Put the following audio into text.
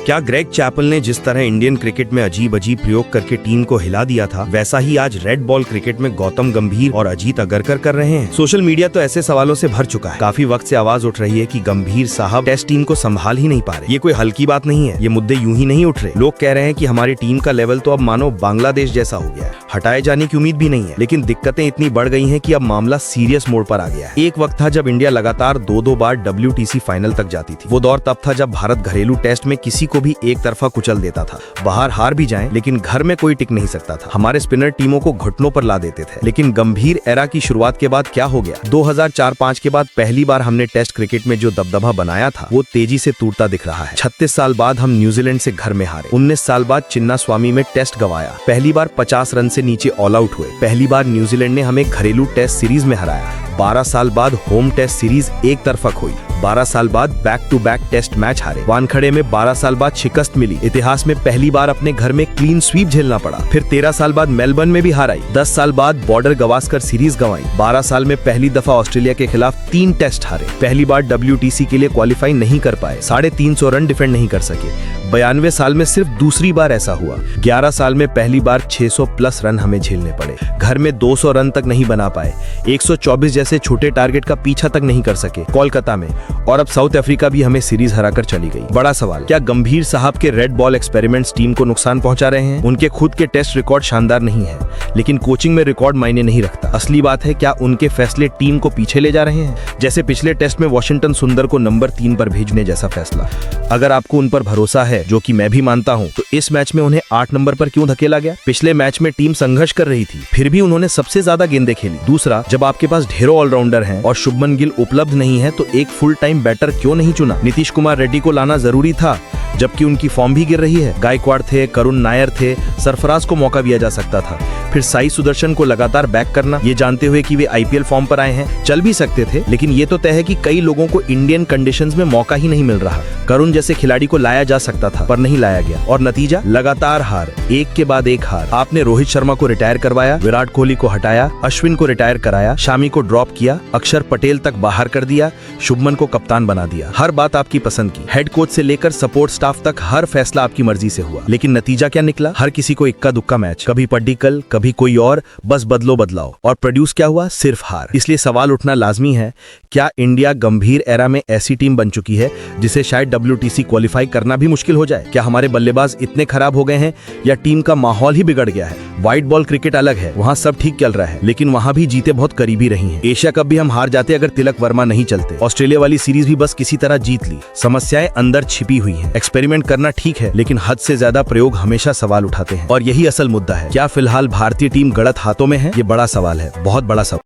क्या Greg Chappell ने जिस तरह इंडियन क्रिकेट में अजीब अजीब प्रयोग करके टीम को हिला दिया था, वैसा ही आज रेड बॉल क्रिकेट में गौतम गंभीर और अजीत अगरकर कर रहे हैं। सोशल मीडिया तो ऐसे सवालों से भर चुका है। काफी वक्त से आवाज उठ रही है कि गंभीर साहब टेस्ट टीम को संभाल ही नहीं पा रहे। ये कोई हल्की बात नहीं है। ये मुद्दे यूं ही नहीं उठ रहे। लोग कह रहे हैं कि हमारी टीम का लेवल तो अब मानो बांग्लादेश जैसा हो गया है, हटाए जाने की उम्मीद भी नहीं है। लेकिन दिक्कतें इतनी बढ़ गई हैं कि अब मामला सीरियस मोड़ पर आ गया है। एक वक्त था जब इंडिया लगातार दो बार WTC फाइनल तक जाती थी। वो दौर तब था जब भारत घरेलू टेस्ट में किसी को भी एक तरफा कुचल देता था। बाहर हार भी जाएं, लेकिन घर में कोई टिक नहीं सकता था। हमारे स्पिनर टीमों को घुटनों पर ला देते थे। लेकिन गंभीर एरा की शुरुआत के बाद क्या हो गया? 2004-05 के बाद पहली बार हमने टेस्ट क्रिकेट में जो दबदबा बनाया था वो तेजी से टूटता दिख रहा है। 36 साल बाद हम न्यूजीलैंड से घर में हारे। 19 साल बाद चिन्नास्वामी में टेस्ट गंवाया। पहली बार 50 रन से नीचे ऑल आउट हुए। पहली बार न्यूजीलैंड ने हमें घरेलू टेस्ट सीरीज में हराया। 12 साल बाद होम टेस्ट सीरीज एक तरफा खोई। 12 साल बाद back to back test match हारे। वानखड़े में 12 साल बाद शिकस्त मिली। इतिहास में पहली बार अपने घर में क्लीन स्वीप झेलना पड़ा। फिर 13 साल बाद मेलबर्न में भी हार आई। 10 साल बाद बॉर्डर गवास्कर सीरीज गंवाई। 12 साल में पहली दफा ऑस्ट्रेलिया के खिलाफ 3 टेस्ट हारे। पहली बार WTC के लिए क्वालिफाई नहीं कर पाए। 350 रन डिफेंड नहीं कर सके। 92 साल में सिर्फ दूसरी बार ऐसा हुआ। 11 साल में पहली बार 600 प्लस रन हमें झेलने पड़े। घर में 200 रन तक नहीं बना पाए। 124 जैसे छोटे टारगेट का पीछा तक नहीं कर सके कोलकाता में। और अब साउथ अफ्रीका भी हमें सीरीज हराकर चली गई। बड़ा सवाल, क्या गंभीर साहब के रेड बॉल एक्सपेरिमेंट्स टीम को नुकसान पहुंचा रहे हैं? उनके खुद के टेस्ट रिकॉर्ड शानदार नहीं है, लेकिन कोचिंग में रिकॉर्ड मायने नहीं रखता। असली बात है, क्या उनके फैसले टीम को पीछे ले जा रहे हैं? जैसे पिछले टेस्ट में वॉशिंगटन सुंदर को नंबर 3 पर भेजने जैसा फैसला। अगर आपको उन पर भरोसा है, जो कि मैं भी मानता हूं, तो इस मैच में उन्हें 8 नंबर पर क्यों धकेला गया? पिछले मैच में टीम संघर्ष कर रही थी, फिर भी उन्होंने सबसे ज्यादा गेंदें खेली। दूसरा, जब आपके पास ढेरों ऑलराउंडर हैं और शुभमन गिल उपलब्ध नहीं है, तो एक फुल टाइम बैटर क्यों नहीं चुना? नीतीश कुमार रेड्डी को लाना जरूरी था, जबकि उनकी फॉर्म भी गिर रही है। गायकवाड़ थे, करुण नायर थे, सरफराज को मौका दिया जा सकता था। फिर साई सुदर्शन को लगातार बैक करना, ये जानते हुए कि वे IPL फॉर्म पर आए हैं। चल भी सकते थे, लेकिन ये तो तय है कि कई लोगों को इंडियन कंडीशंस में मौका ही नहीं मिल रहा। करुण जैसे खिलाड़ी को लाया जा सकता था, पर नहीं लाया गया। और नतीजा, लगातार हार, एक के बाद एक हार। आपने रोहित शर्मा को रिटायर करवाया, विराट कोहली को हटाया, अश्विन को रिटायर कराया, शामी को ड्रॉप किया, अक्षर पटेल तक बाहर कर दिया, शुभमन को कप्तान बना दिया। हर बात आपकी पसंद की। हेड कोच से लेकर सपोर्ट स्टाफ तक हर फैसला आपकी मर्जी से हुआ। लेकिन नतीजा क्या निकला? हर किसी को इक्का दुक्का मैच, कभी पड्डीकल, कभी कोई और, बस बदलो बदलाओ। और प्रोड्यूस क्या हुआ? सिर्फ हार। इसलिए सवाल उठना लाजमी है, क्या इंडिया गंभीर एरा में ऐसी टीम बन चुकी है जिसे शायद WTC क्वालिफाई करना भी मुश्किल हो जाए? क्या हमारे बल्लेबाज इतने खराब हो गए हैं, या टीम का माहौल ही बिगड़ गया है? व्हाइट बॉल क्रिकेट अलग है, वहाँ सब ठीक चल रहा है, लेकिन वहाँ भी जीते बहुत करीबी रही हैं। एशिया कप भी हम हार जाते अगर तिलक वर्मा नहीं चलते। ऑस्ट्रेलिया वाली सीरीज भी बस किसी तरह जीत ली। समस्याएं अंदर छिपी हुई हैं। एक्सपेरिमेंट करना ठीक है, लेकिन हद से ज्यादा प्रयोग हमेशा सवाल उठाते हैं। और यही असल मुद्दा है। क्या फिलहाल भारतीय टीम गलत हाथों में है? ये बड़ा सवाल है, बहुत बड़ा सवाल।